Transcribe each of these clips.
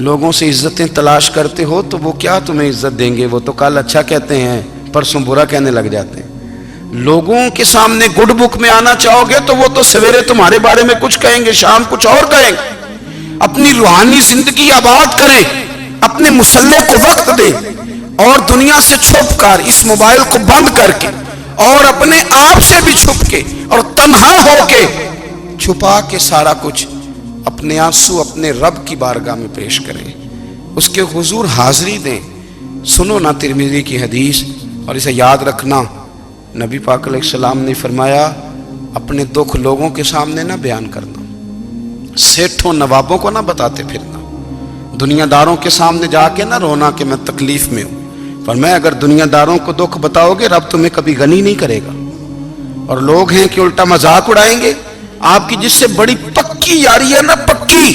لوگوں سے عزتیں تلاش کرتے ہو تو وہ کیا تمہیں عزت دیں گے؟ وہ تو کل اچھا کہتے ہیں پرسوں برا کہنے لگ جاتے ہیں۔ لوگوں کے سامنے گڈ بک میں آنا چاہو گے تو وہ تو سویرے تمہارے بارے میں کچھ کہیں گے، شام کچھ اور کہیں گے۔ اپنی روحانی زندگی آباد کریں، اپنے مسلح کو وقت دیں، اور دنیا سے چھپ کر اس موبائل کو بند کر کے اور اپنے آپ سے بھی چھپ کے اور تنہا ہو کے چھپا کے سارا کچھ اپنے آنسو اپنے رب کی بارگاہ میں پیش کریں، اس کے حضور حاضری دیں۔ سنو نا ترمذی کی حدیث، اور اسے یاد رکھنا، نبی پاک علیہ السلام نے فرمایا اپنے دکھ لوگوں کے سامنے نہ بیان کرنا، سیٹھوں نوابوں کو نہ بتاتے پھرنا، دنیا داروں کے سامنے جا کے نہ رونا کہ میں تکلیف میں ہوں۔ فرمایا اگر دنیا داروں کو دکھ بتاؤ گے رب تمہیں کبھی غنی نہیں کرے گا۔ اور لوگ ہیں کہ الٹا مذاق اڑائیں گے آپ کی، جس سے بڑی پکی یاری ہے نا، پکی،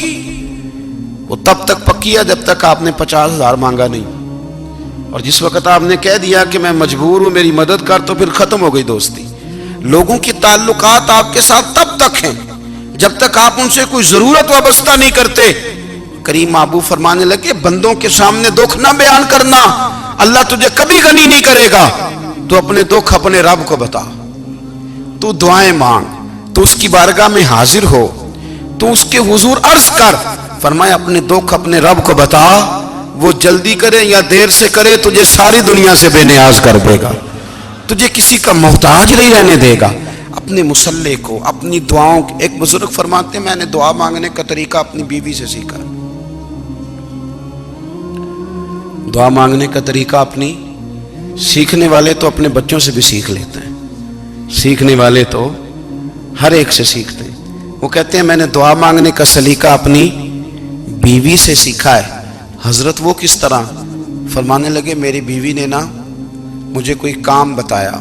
وہ تب تک پکی ہے جب تک آپ نے 50,000 مانگا نہیں، اور جس وقت آپ نے کہہ دیا کہ میں مجبور ہوں میری مدد کر، تو پھر ختم ہو گئی دوستی۔ لوگوں کی تعلقات آپ کے ساتھ تب تک ہیں جب تک آپ ان سے کوئی ضرورت وابستہ نہیں کرتے۔ کریم محبوب فرمانے لگے بندوں کے سامنے دکھ نہ بیان کرنا، اللہ تجھے کبھی غنی نہیں کرے گا۔ تو اپنے دکھ اپنے رب کو بتا، تو دعائیں مانگ، تو اس کی بارگاہ میں حاضر ہو، تو اس کے حضور عرض کر۔ فرمایا اپنے دکھ اپنے رب کو بتا، وہ جلدی کرے یا دیر سے کرے تجھے ساری دنیا سے بے نیاز کر دے گا، تجھے کسی کا محتاج نہیں رہنے دے گا۔ اپنے مسلح کو، اپنی دعاؤں، ایک بزرگ فرماتے ہیں میں نے دعا مانگنے کا طریقہ اپنی بیوی سے سیکھا۔ دعا مانگنے کا طریقہ اپنی، سیکھنے والے تو اپنے بچوں سے بھی سیکھ لیتے ہیں، سیکھنے والے تو ہر ایک سے سیکھتے ہیں۔ وہ کہتے ہیں میں نے دعا مانگنے کا سلیقہ اپنی بیوی سے سیکھا ہے۔ حضرت وہ کس طرح؟ فرمانے لگے میری بیوی نے نا مجھے کوئی کام بتایا،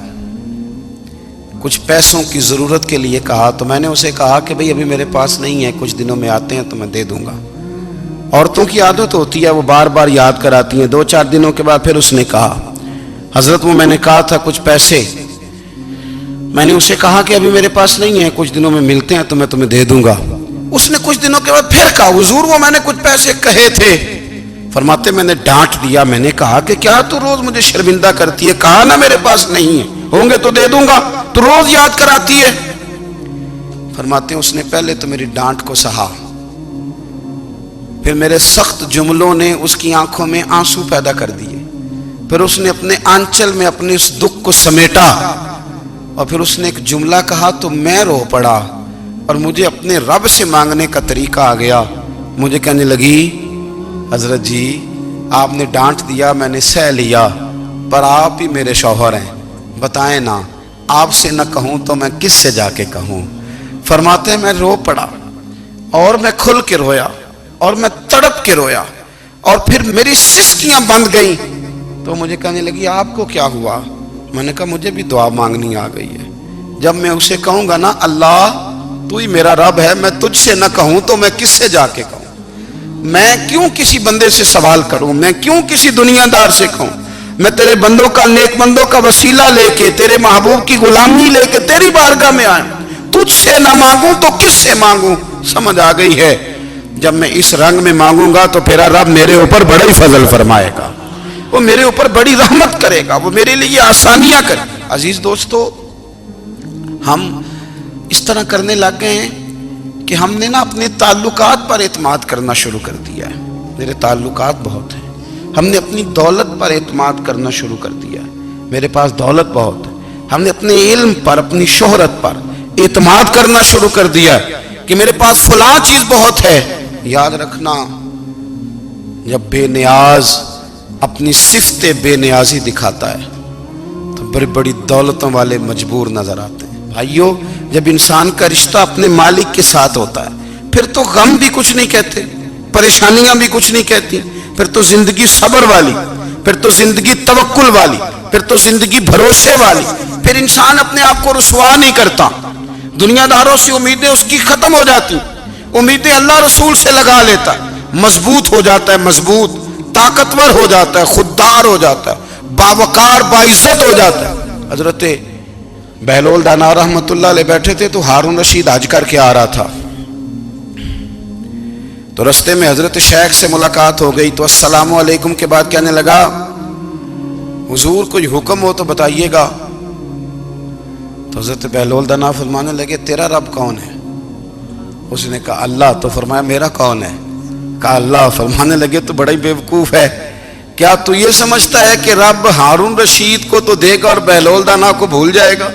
کچھ پیسوں کی ضرورت کے لیے کہا، تو میں نے اسے کہا کہ بھئی ابھی میرے پاس نہیں ہے، کچھ دنوں میں آتے ہیں تو میں دے دوں گا۔ عورتوں کی عادت ہوتی ہے وہ بار بار یاد کراتی ہیں، 2-4 دنوں کے بعد پھر اس نے کہا حضرت وہ میں نے کہا تھا کچھ پیسے، میں نے اسے کہا کہ ابھی میرے پاس نہیں ہے، کچھ دنوں میں ملتے ہیں تو میں تمہیں دے دوں گا۔ اس نے کچھ دنوں کے بعد پھر کہا حضور وہ میں نے کچھ پیسے کہے تھے۔ فرماتے میں نے ڈانٹ دیا، میں نے کہا کہ کیا تو روز مجھے شرمندہ کرتی ہے، کہا نا میرے پاس نہیں ہے، ہوں گے تو دے دوں گا، تو روز یاد کراتی ہے۔ فرماتے ہیں اس نے پہلے تو میری ڈانٹ کو سہا، پھر میرے سخت جملوں نے اس کی آنکھوں میں آنسو پیدا کر دیے، پھر اس نے اپنے آنچل میں اپنے اس دکھ کو سمیٹا، اور پھر اس نے ایک جملہ کہا تو میں رو پڑا، اور مجھے اپنے رب سے مانگنے کا طریقہ آ گیا۔ مجھے کہنے لگی حضرت جی آپ نے ڈانٹ دیا میں نے سہ لیا، پر آپ ہی میرے شوہر ہیں، بتائیں نا آپ سے نہ کہوں تو میں کس سے جا کے کہوں۔ فرماتے ہیں میں رو پڑا، اور میں کھل کے رویا، اور میں تڑپ کے رویا، اور پھر میری سسکیاں بند گئیں۔ تو مجھے کہنے لگی آپ کو کیا ہوا؟ میں نے کہا مجھے بھی دعا مانگنی آ گئی ہے، جب میں اسے کہوں گا نا اللہ تو ہی میرا رب ہے، میں تجھ سے نہ کہوں تو میں کس سے جا کے کہوں؟ میں کیوں کسی بندے سے سوال کروں؟ میں کیوں کسی دنیا دار سے کہوں؟ میں تیرے بندوں کا، نیک بندوں کا وسیلہ لے کے، تیرے محبوب کی غلامی لے کے تیری بارگاہ میں آئیں، تجھ سے نہ مانگوں تو کس سے مانگوں؟ سمجھ آ گئی ہے؟ جب میں اس رنگ میں مانگوں گا تو پھر رب میرے اوپر بڑا ہی فضل فرمائے گا، وہ میرے اوپر بڑی رحمت کرے گا، وہ میرے لیے آسانیاں کرے گا۔ عزیز دوستو ہم اس طرح کرنے لگ گئے ہیں کہ ہم نے نا اپنے تعلقات پر اعتماد کرنا شروع کر دیا ہے۔ میرے تعلقات بہت ہیں، ہم نے اپنی دولت پر اعتماد کرنا شروع کر دیا ہے، میرے پاس دولت بہت ہے۔ ہم نے اپنے علم پر، اپنی شہرت پر اعتماد کرنا شروع کر دیا ہے کہ میرے پاس فلاں چیز بہت ہے۔ یاد رکھنا جب بے نیاز اپنی صفت بے نیازی دکھاتا ہے تو بڑی بڑی دولتوں والے مجبور نظر آتے ہیں۔ بھائیو جب انسان کا رشتہ اپنے مالک کے ساتھ ہوتا ہے پھر تو غم بھی کچھ نہیں کہتے، پریشانیاں بھی کچھ نہیں کہتی، پھر تو زندگی صبر والی، پھر تو زندگی توکل والی، پھر تو زندگی بھروسے والی، پھر انسان اپنے آپ کو رسوا نہیں کرتا۔ دنیا داروں سے امیدیں اس کی ختم ہو جاتی، امیدیں اللہ رسول سے لگا لیتا ہے، مضبوط ہو جاتا ہے، مضبوط، طاقتور ہو جاتا ہے، خوددار ہو جاتا ہے، باوقار باعزت ہو جاتا ہے۔ حضرت بہلول دانا رحمت اللہ علیہ بیٹھے تھے تو ہارون رشید حج کر کے آ رہا تھا، تو رستے میں حضرت شیخ سے ملاقات ہو گئی تو السلام علیکم کے بعد کہنے لگا حضور کوئی حکم ہو تو بتائیے گا. تو حضرت بہلول دنا فرمانے لگے تیرا رب کون ہے؟ اس نے کہا اللہ. تو فرمایا میرا کون ہے؟ کہا اللہ. فرمانے لگے تو بڑا ہی بیوقوف ہے، کیا تو یہ سمجھتا ہے کہ رب ہارون رشید کو تو دے گا اور بہلول دانا کو بھول جائے گا؟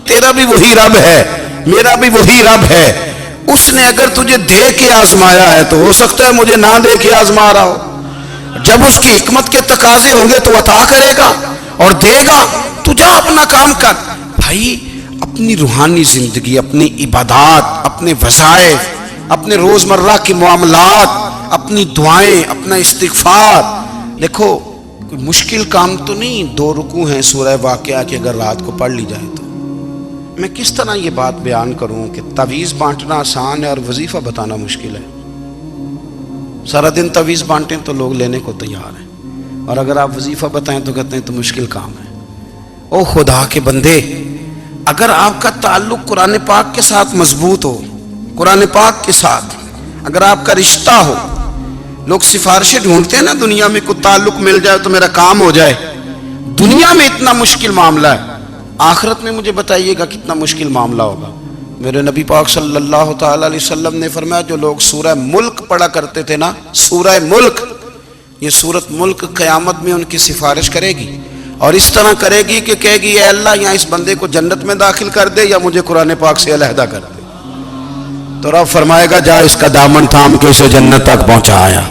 تیرا بھی وہی رب ہے، میرا بھی وہی رب ہے. اس نے اگر تجھے دے کے آزمایا ہے تو ہو سکتا ہے مجھے نہ دے کے آزما رہا ہو. جب اس کی حکمت کے تقاضے ہوں گے تو عطا کرے گا اور دے گا. تو جا اپنا کام کر. بھائی اپنی روحانی زندگی، اپنی عبادات، اپنے وظائف، اپنے روزمرہ کے معاملات، اپنی دعائیں، اپنا استغفار. دیکھو کوئی مشکل کام تو نہیں 2 رکوع ہیں سورہ واقعہ کہ اگر رات کو پڑھ لی جائے تو. میں کس طرح یہ بات بیان کروں کہ تعویذ بانٹنا آسان ہے اور وظیفہ بتانا مشکل ہے. سارا دن تعویذ بانٹیں تو لوگ لینے کو تیار ہیں، اور اگر آپ وظیفہ بتائیں تو کہتے ہیں تو مشکل کام ہے. او خدا کے بندے، اگر آپ کا تعلق قرآن پاک کے ساتھ مضبوط ہو، قرآن پاک کے ساتھ اگر آپ کا رشتہ ہو، لوگ سفارشیں ڈھونڈتے ہیں نا دنیا میں، کوئی تعلق مل جائے تو میرا کام ہو جائے. دنیا میں اتنا مشکل معاملہ ہے، آخرت میں مجھے بتائیے گا کتنا مشکل معاملہ ہوگا. میرے نبی پاک صلی اللہ تعالی علیہ وسلم نے فرمایا جو لوگ سورہ ملک پڑھا کرتے تھے نا، سورہ ملک، یہ سورت ملک قیامت میں ان کی سفارش کرے گی، اور اس طرح کرے گی کہ کہے گی اے اللہ یا اس بندے کو جنت میں داخل کر دے یا مجھے قرآن پاک سے علیحدہ کر دے. تو رب فرمائے گا جا اس کا دامن تھام کے اسے جنت تک پہنچایا.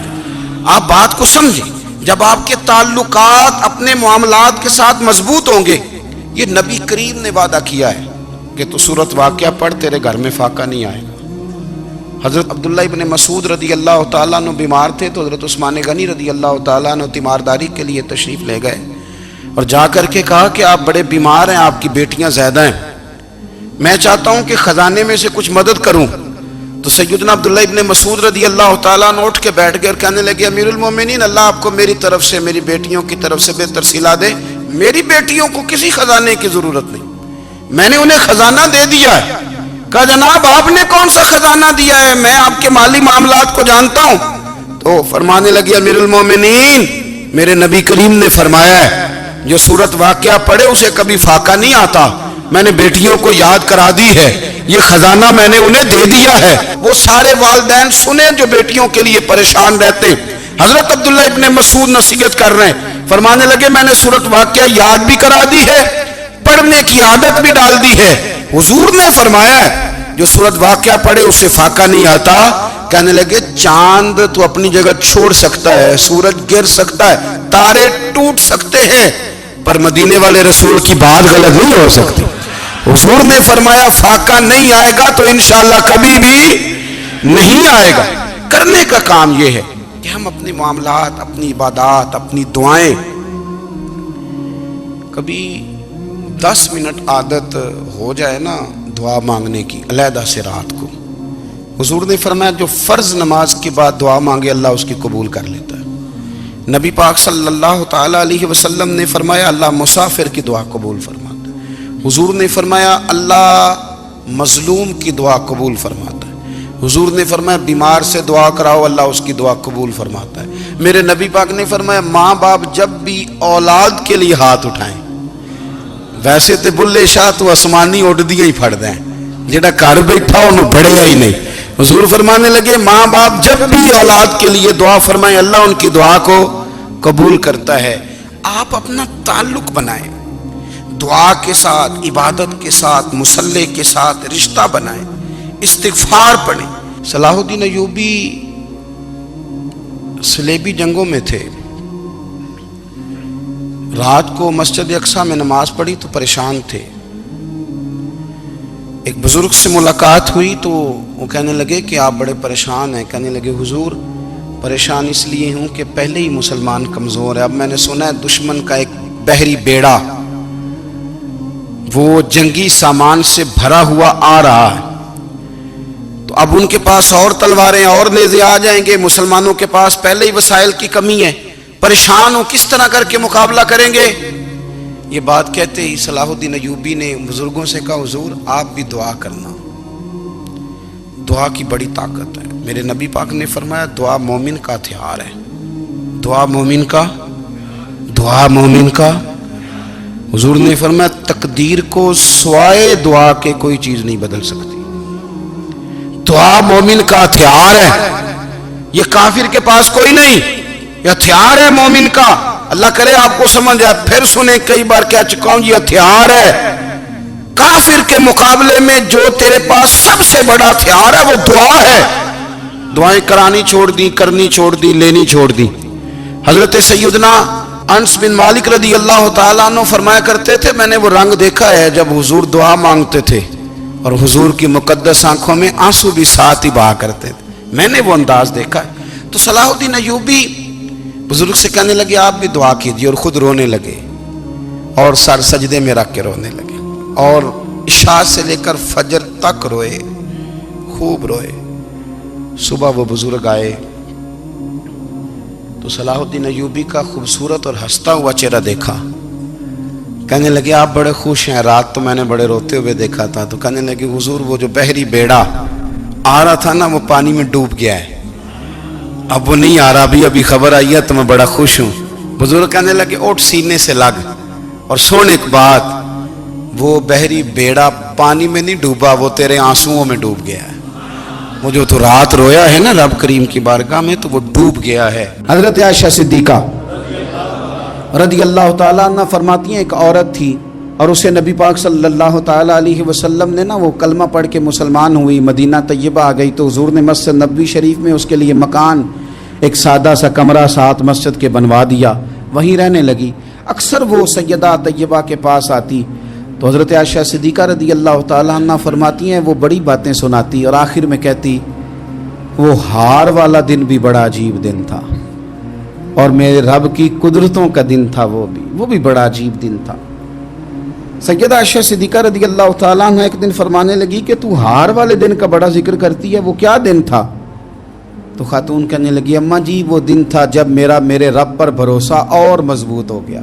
آپ بات کو سمجھیں، جب آپ کے تعلقات اپنے معاملات کے ساتھ مضبوط ہوں گے، یہ نبی کریم نے وعدہ کیا ہے کہ تو سورت واقعہ پڑھ تیرے گھر میں فاقہ نہیں آئے گا. حضرت عبداللہ ابن مسعود رضی اللہ تعالیٰ عنہ بیمار تھے تو حضرت عثمان غنی رضی اللہ تعالیٰ عنہ تیمارداری کے لیے تشریف لے گئے اور جا کر کے کہا کہ آپ بڑے بیمار ہیں، آپ کی بیٹیاں زیادہ ہیں، میں چاہتا ہوں کہ خزانے میں سے کچھ مدد کروں. تو سیدنا عبداللہ ابن مسعود رضی اللہ تعالیٰ عنہ اٹھ کے بیٹھ گئے اور کہنے لگے امیر المومنین، اللہ آپ کو میری طرف سے، میری بیٹیوں کی طرف سے بہتر صلہ دے. میری بیٹیوں کو کسی خزانے کی ضرورت نہیں، میں نے انہیں خزانہ دے دیا ہے. کہا جناب آپ نے کون سا خزانہ دیا ہے، میں آپ کے مالی معاملات کو جانتا ہوں. تو فرمانے لگے امیر المومنین، میرے نبی کریم نے فرمایا ہے جو سورت واقعہ پڑھے اسے کبھی فاقہ نہیں آتا. میں نے بیٹیوں کو یاد کرا دی ہے، یہ خزانہ میں نے انہیں دے دیا ہے. وہ سارے والدین سنیں جو بیٹیوں کے لیے پریشان رہتے. حضرت عبداللہ ابن مسعود نصیحت کر رہے ہیں، فرمانے لگے میں نے سورت واقعہ یاد بھی کرا دی ہے، پڑھنے کی عادت بھی ڈال دی ہے. حضور نے فرمایا ہے جو سورت واقعہ پڑھے اسے فاقہ نہیں آتا. کہنے لگے چاند تو اپنی جگہ چھوڑ سکتا ہے، سورج گر سکتا ہے، تارے ٹوٹ سکتے ہیں، پر مدینے والے رسول کی بات غلط نہیں ہو سکتی. حضور نے فرمایا فاقہ نہیں آئے گا تو انشاءاللہ کبھی بھی نہیں آئے گا. کرنے کا کام یہ ہے کہ ہم اپنے معاملات، اپنی عبادات، اپنی دعائیں کبھی 10 منٹ عادت ہو جائے نا دعا مانگنے کی علیحدہ سے رات کو. حضور نے فرمایا جو فرض نماز کے بعد دعا مانگے اللہ اس کی قبول کر لیتا ہے. نبی پاک صلی اللہ تعالی علیہ وسلم نے فرمایا اللہ مسافر کی دعا قبول فرماتا ہے. حضور نے فرمایا اللہ مظلوم کی دعا قبول فرماتا ہے. حضور نے فرمایا بیمار سے دعا کراؤ اللہ اس کی دعا قبول فرماتا ہے. میرے نبی پاک نے فرمایا ماں باپ جب بھی اولاد کے لیے ہاتھ اٹھائیں، ویسے تے بلے شاہ تو آسمانی اڈ دیا ہی پھڑ دیں، جڑا گھر بیٹھا انہوں بڑھیا ہی نہیں. حضور فرمانے لگے ماں باپ جب بھی اولاد کے لیے دعا فرمائیں اللہ ان کی دعا کو قبول کرتا ہے. آپ اپنا تعلق بنائیں دعا کے ساتھ، عبادت کے ساتھ، مصلی کے ساتھ رشتہ بنائیں، استغفار پڑھیں. صلاح الدین ایوبی صلیبی جنگوں میں تھے، رات کو مسجد اقصیٰ میں نماز پڑھی تو پریشان تھے. ایک بزرگ سے ملاقات ہوئی تو وہ کہنے لگے کہ آپ بڑے پریشان ہیں. کہنے لگے حضور پریشان اس لیے ہوں کہ پہلے ہی مسلمان کمزور ہے، اب میں نے سنا ہے دشمن کا ایک بحری بیڑا وہ جنگی سامان سے بھرا ہوا آ رہا ہے، تو اب ان کے پاس اور تلواریں اور نیزے آ جائیں گے، مسلمانوں کے پاس پہلے ہی وسائل کی کمی ہے، پریشان ہوں کس طرح کر کے مقابلہ کریں گے. یہ بات کہتے ہی صلاح الدین ایوبی نے بزرگوں سے کہا حضور آپ بھی دعا کرنا. دعا کی بڑی طاقت ہے. میرے نبی پاک نے فرمایا دعا مومن کا ہتھیار ہے. دعا مومن کا حضور نے فرمایا تقدیر کو سوائے دعا کے کوئی چیز نہیں بدل سکتی. دعا مومن کا ہتھیار ہے. یہ کافر کے پاس کوئی نہیں، یہ ہتھیار ہے مومن کا. اللہ کرے آپ کو سمجھ آئے. پھر سنیں، کئی بار کہہ چکا ہوں، یہ ہتھیار ہے. کافر کے مقابلے میں جو تیرے پاس سب سے بڑا ہتھیار ہے وہ دعا ہے. دعائیں کرانی چھوڑ دی، کرنی چھوڑ دی، لینی چھوڑ دی. حضرت سیدنا انس بن مالک رضی اللہ تعالیٰ عنہ فرمایا کرتے تھے میں نے وہ رنگ دیکھا ہے جب حضور دعا مانگتے تھے اور حضور کی مقدس آنکھوں میں آنسو بھی ساتھ ہی بہا کرتے تھے. میں نے وہ انداز دیکھا ہے. تو صلاح الدین ایوبی بزرگ سے کہنے لگے آپ بھی دعا کیجیے، اور خود رونے لگے اور سر سجدے میں رکھ کے رونے لگے اور عشاء سے لے کر فجر تک روئے، خوب روئے. صبح وہ بزرگ آئے تو صلاح الدین ایوبی کا خوبصورت اور ہنستا ہوا چہرہ دیکھا. کہنے لگے آپ بڑے خوش ہیں، رات تو میں نے بڑے روتے ہوئے دیکھا تھا. تو کہنے لگے حضور وہ جو بحری بیڑا آ رہا تھا نا وہ پانی میں ڈوب گیا ہے، اب وہ نہیں آ رہا. ابھی خبر آئی ہے تو میں بڑا خوش ہوں. بزرگ کہنے لگے اٹھ سینے سے لگ اور سن ایک بات، وہ بحری بیڑا پانی میں نہیں ڈوبا، وہ تیرے آنسوؤں میں ڈوب گیا ہے. وہ جو تو رات رویا ہے نا رب کریم کی بارگاہ میں تو وہ ڈوب گیا ہے. حضرت عائشہ صدیقہ رضی اللہ تعالیٰ عنہ فرماتی ہیں ایک عورت تھی اور اسے نبی پاک صلی اللہ تعالیٰ علیہ وسلم نے نا وہ کلمہ پڑھ کے مسلمان ہوئی، مدینہ طیبہ آ گئی تو حضور نے مسجد نبوی شریف میں اس کے لیے مکان، ایک سادہ سا کمرہ ساتھ مسجد کے بنوا دیا، وہیں رہنے لگی. اکثر وہ سیدہ طیبہ کے پاس آتی تو حضرت عائشہ صدیقہ رضی اللہ تعالیٰ عنہ فرماتی ہیں وہ بڑی باتیں سناتی اور آخر میں کہتی وہ ہار والا دن بھی بڑا عجیب دن تھا اور میرے رب کی قدرتوں کا دن تھا، وہ بھی بڑا عجیب دن تھا. سیدہ عائشہ صدیقہ رضی اللہ تعالیٰ عنہ ایک دن فرمانے لگی کہ تو ہار والے دن کا بڑا ذکر کرتی ہے، وہ کیا دن تھا؟ تو خاتون کہنے لگی اماں جی وہ دن تھا جب میرے رب پر بھروسہ اور مضبوط ہو گیا،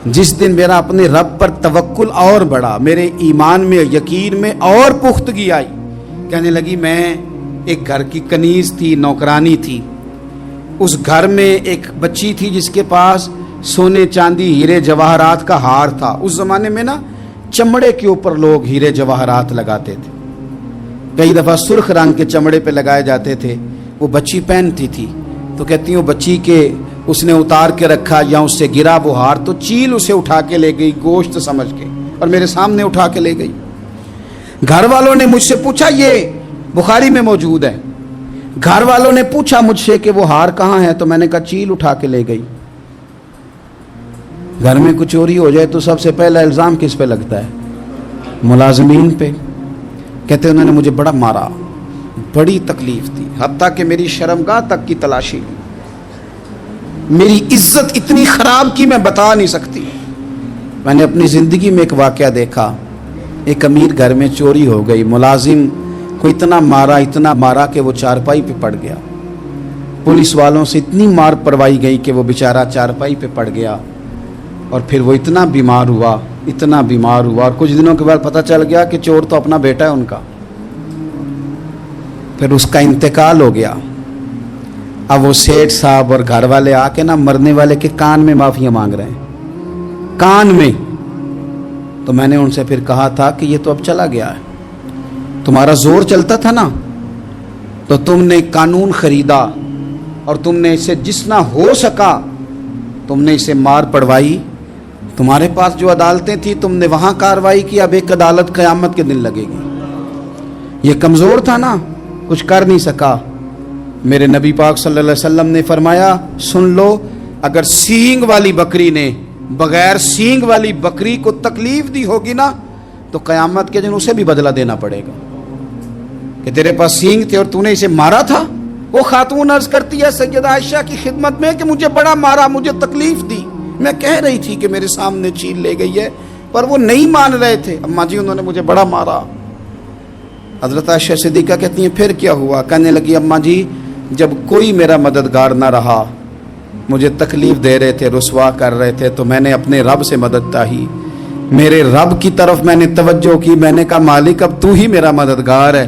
جس دن میرا اپنے رب پر توکل اور بڑھا، میرے ایمان میں یقین میں اور پختگی آئی. کہنے لگی میں ایک گھر کی کنیز تھی، نوکرانی تھی، اس گھر میں ایک بچی تھی جس کے پاس سونے چاندی ہیرے جواہرات کا ہار تھا. اس زمانے میں نا چمڑے کے اوپر لوگ ہیرے جواہرات لگاتے تھے، کئی دفعہ سرخ رنگ کے چمڑے پہ لگائے جاتے تھے. وہ بچی پہنتی تھی تو کہتی ہوں بچی کے اس نے اتار کے رکھا یا اس سے گرا وہ ہار تو چیل اسے اٹھا کے لے گئی گوشت سمجھ کے اور میرے سامنے اٹھا کے لے گئی. گھر والوں نے مجھ سے پوچھا، یہ بخاری میں موجود ہے، گھر والوں نے پوچھا مجھ سے کہ وہ ہار کہاں ہے تو میں نے کہا چیل اٹھا کے لے گئی. گھر میں کچھ چوری ہو جائے تو سب سے پہلا الزام کس پہ لگتا ہے؟ ملازمین پہ. کہتے انہوں نے مجھے بڑا مارا، بڑی تکلیف تھی، حتیٰ کہ میری شرمگاہ تک کی تلاشی، میری عزت اتنی خراب کی میں بتا نہیں سکتی. میں نے اپنی زندگی میں ایک واقعہ دیکھا، ایک امیر گھر میں چوری ہو گئی، ملازم کو اتنا مارا کہ وہ چارپائی پہ پڑ گیا. پولیس والوں سے اتنی مار پروائی گئی کہ وہ بیچارہ چارپائی پہ پڑ گیا اور پھر وہ اتنا بیمار ہوا اور کچھ دنوں کے بعد پتہ چل گیا کہ چور تو اپنا بیٹا ہے ان کا. پھر اس کا انتقال ہو گیا. اب وہ سیٹھ صاحب اور گھر والے آ کے نا مرنے والے کے کان میں معافیاں مانگ رہے ہیں، کان میں. تو میں نے ان سے پھر کہا تھا کہ یہ تو اب چلا گیا ہے، تمہارا زور چلتا تھا نا تو تم نے قانون خریدا اور تم نے اسے جتنا ہو سکا تم نے اسے مار پڑوائی. تمہارے پاس جو عدالتیں تھیں تم نے وہاں کارروائی کی، اب ایک عدالت قیامت کے دن لگے گی. یہ کمزور تھا نا، کچھ کر نہیں سکا. میرے نبی پاک صلی اللہ علیہ وسلم نے فرمایا سن لو، اگر سینگ والی بکری نے بغیر سینگ والی بکری کو تکلیف دی ہوگی نا تو قیامت کے دن اسے بھی بدلہ دینا پڑے گا کہ تیرے پاس سینگ تھے اور تو نے اسے مارا تھا. وہ خاتون عرض کرتی ہے سیدہ عائشہ کی خدمت میں کہ مجھے بڑا مارا، مجھے تکلیف دی. میں کہہ رہی تھی کہ میرے سامنے چیل لے گئی ہے پر وہ نہیں مان رہے تھے. اماں جی انہوں نے مجھے بڑا مارا. حضرت عائشہ صدیقہ کہتی ہیں پھر کیا ہوا؟ کہنے لگی اماں جی جب کوئی میرا مددگار نہ رہا، مجھے تکلیف دے رہے تھے، رسوا کر رہے تھے، تو میں نے اپنے رب سے مدد چاہی، میرے رب کی طرف میں نے توجہ کی. میں نے کہا مالک اب تو ہی میرا مددگار ہے.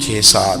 6-7,